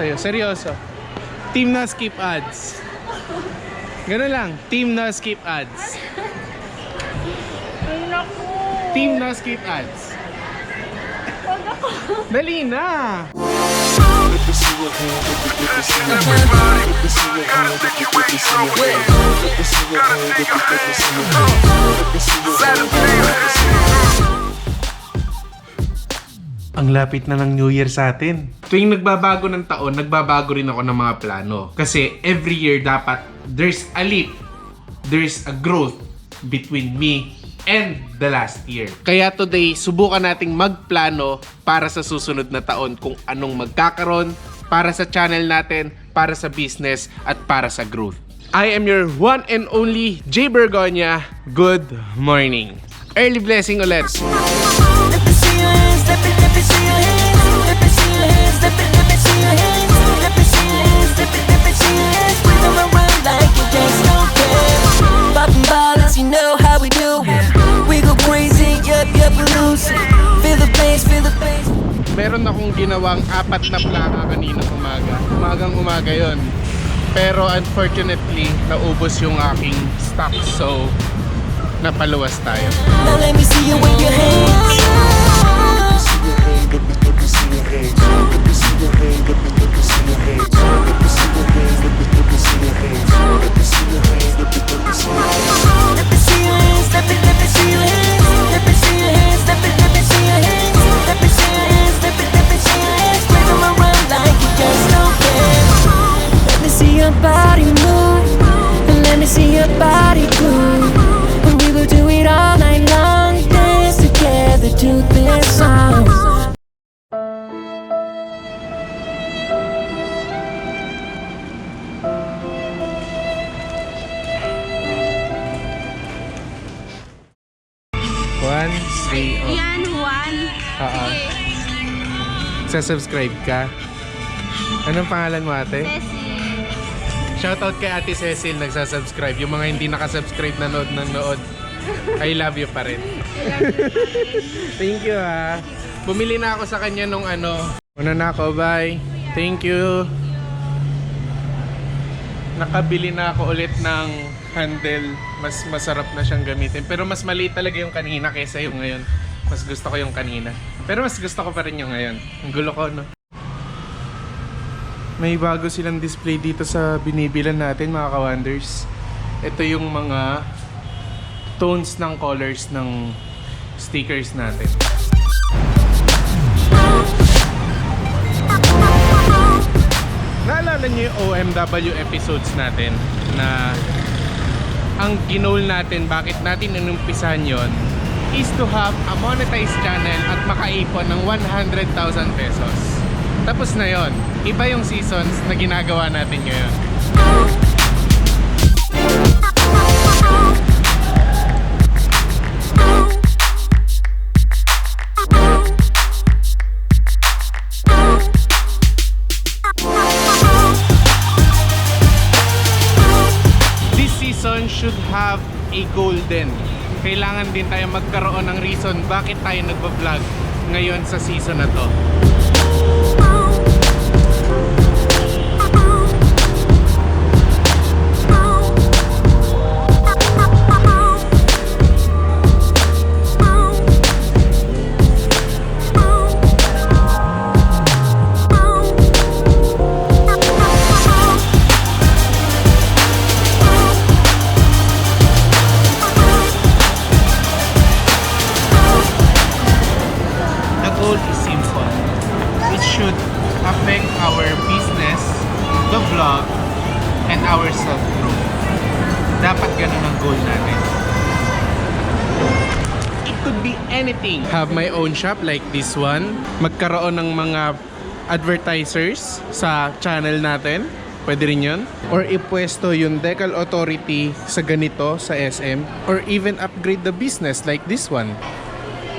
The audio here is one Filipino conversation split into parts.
sa'yo. Seryoso. Team no skip ads. Ganun lang. Team no skip ads. Ay, naku. Team no skip ads. Wag ako. Dali na! Ang lapit na ng New Year sa atin. Tuwing nagbabago ng taon, nagbabago rin ako ng mga plano. Kasi every year dapat there's a leap, there's a growth between me and the last year. Kaya today, subukan nating magplano para sa susunod na taon kung anong magkakaroon para sa channel natin, para sa business, at para sa growth. I am your one and only J. Bergonia. Good morning. Early blessing ulit. You know how we do. We go crazy, yup, lose. Feel the bass, feel the bass. Meron akong ginawang 4 na plaka kanina umaga. Umagang-umaga yon. Pero unfortunately, naubos yung aking stock. So, napaluwas tayo. Now let me see you wave your hands. Body move, and let me see your body move. And we will do it all night long, dance together to this song. Juan, Yan, Juan. Oo. Sa-subscribe ka. Anong pangalan mo, ate? Ceci. Shoutout kay Ate Cecil, nagsasubscribe. Yung mga hindi nakasubscribe na nood. I love you pa rin. Thank you, ha. Bumili na ako sa kanya nung ano. Una na ako, bye. Thank you. Nakabili na ako ulit ng handle. Mas masarap na siyang gamitin. Pero mas maliit talaga yung kanina kaysa yung ngayon. Mas gusto ko yung kanina. Pero mas gusto ko pa rin yung ngayon. Ang gulo ko, no? May bago silang display dito sa binibilan natin, mga ka-Juanders. Ito yung mga tones ng colors ng stickers natin. Naalala niyo yung OMW episodes natin na ang ginol natin, bakit natin inumpisahan yon, is to have a monetized channel at makaipon ng 100,000 pesos. Tapos na yon. Iba yung seasons na ginagawa natin ngayon. This season should have a goal din. Kailangan din tayo magkaroon ng reason bakit tayo nagba-vlog ngayon sa season na to. Affect our business, the vlog, and our self-growth. Dapat ganun ang goal natin. It could be anything. Have my own shop like this one. Magkaroon ng mga advertisers sa channel natin. Pwede rin yun. Or ipwesto yung Decal authority sa ganito, sa SM. Or even upgrade the business like this one.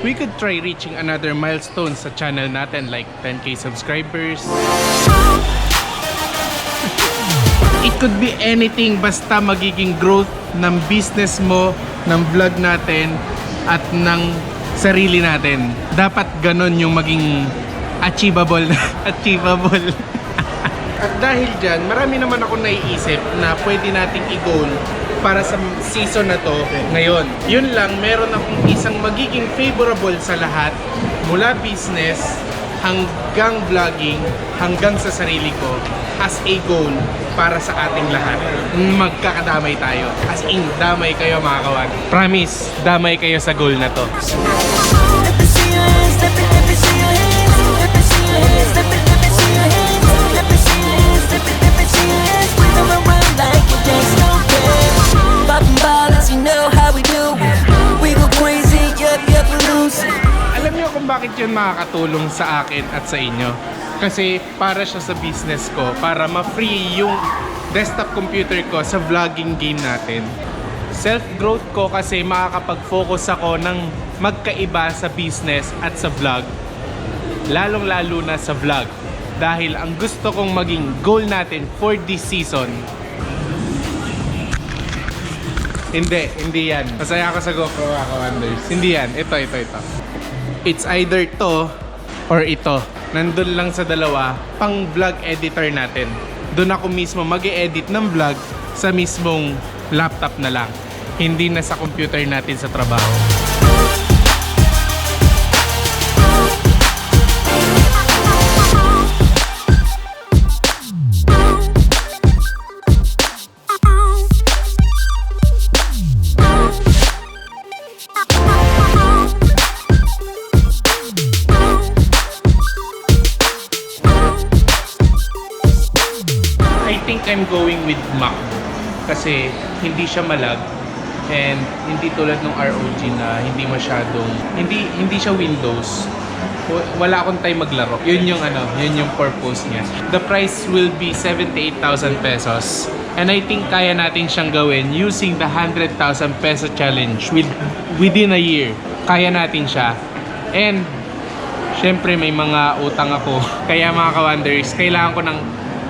We could try reaching another milestone sa channel natin like 10k subscribers. It could be anything basta magiging growth ng business mo, ng vlog natin, at ng sarili natin. Dapat ganon yung maging achievable. Achievable. At dahil dyan, marami naman ako naiisip na pwede nating i-goal para sa season na to ngayon. Yun lang, meron akong isang magiging favorable sa lahat, mula business hanggang vlogging, hanggang sa sarili ko, as a goal para sa ating lahat. Magkakadamay tayo. As in, damay kayo mga kawan. Promise, damay kayo sa goal na to. Let me see your hands, let me see your hands. Let me see your hands, let me see your hands. Let me see your hands, let me see your hands. Bring them around like you just don't care. Poppin' bottles, you know how we do. We go crazy, yup, we lose it. Alam niyo kung bakit yun makakatulong sa akin at sa inyo? Kasi para siya sa business ko, para ma-free yung desktop computer ko sa vlogging game natin. Self-growth ko kasi makakapag-focus ako ng magkaiba sa business at sa vlog. Lalong-lalo na sa vlog. Dahil ang gusto kong maging goal natin for this season. Hindi yan. Masaya ako sa GoPro ako, Juanders. Hindi yan. Ito. It's either to or ito. Nandun lang sa dalawa, pang vlog editor natin. Doon ako mismo mag-e-edit ng vlog sa mismong laptop na lang. Hindi na sa computer natin sa trabaho. I'm going with Mac kasi hindi siya malag and hindi tulad ng ROG na hindi masyadong hindi siya Windows. Wala akong time maglaro. Yun yung purpose niya. The price will be 78,000 pesos. And I think kaya natin siyang gawin using the 100,000 peso challenge within a year. Kaya natin siya. And syempre may mga utang ako. Kaya mga ka-Wonders, kailangan ko ng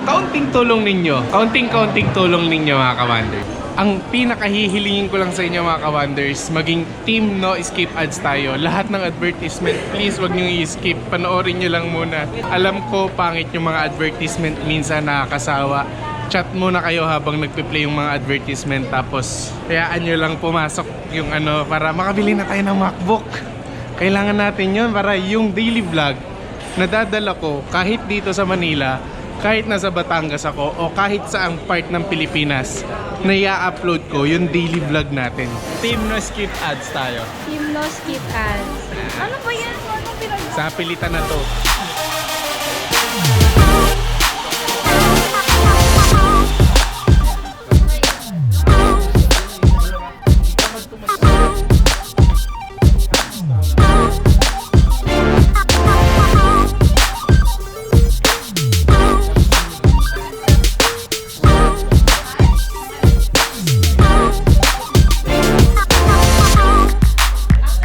kaunting tulong ninyo. Kaunting tulong ninyo mga ka-Wonders. Ang pinakahihilingin ko lang sa inyo mga ka-Wonders, maging team no escape ads tayo. Lahat ng advertisement, please wag nyo i-skip. Panoorin nyo lang muna. Alam ko pangit yung mga advertisement, minsan nakakasawa. Chat muna kayo habang nagpe-play yung mga advertisement, tapos hayaan nyo lang pumasok yung para makabili na tayo ng MacBook. Kailangan natin yun para yung daily vlog na dadala ko kahit dito sa Manila, kahit nasa Batangas ako, o kahit saang part ng Pilipinas na i-upload ko yung daily vlog natin. Team no skip ads tayo. Team no skip ads. Ano ba yan? Ano pinag- Sa pilitan na to.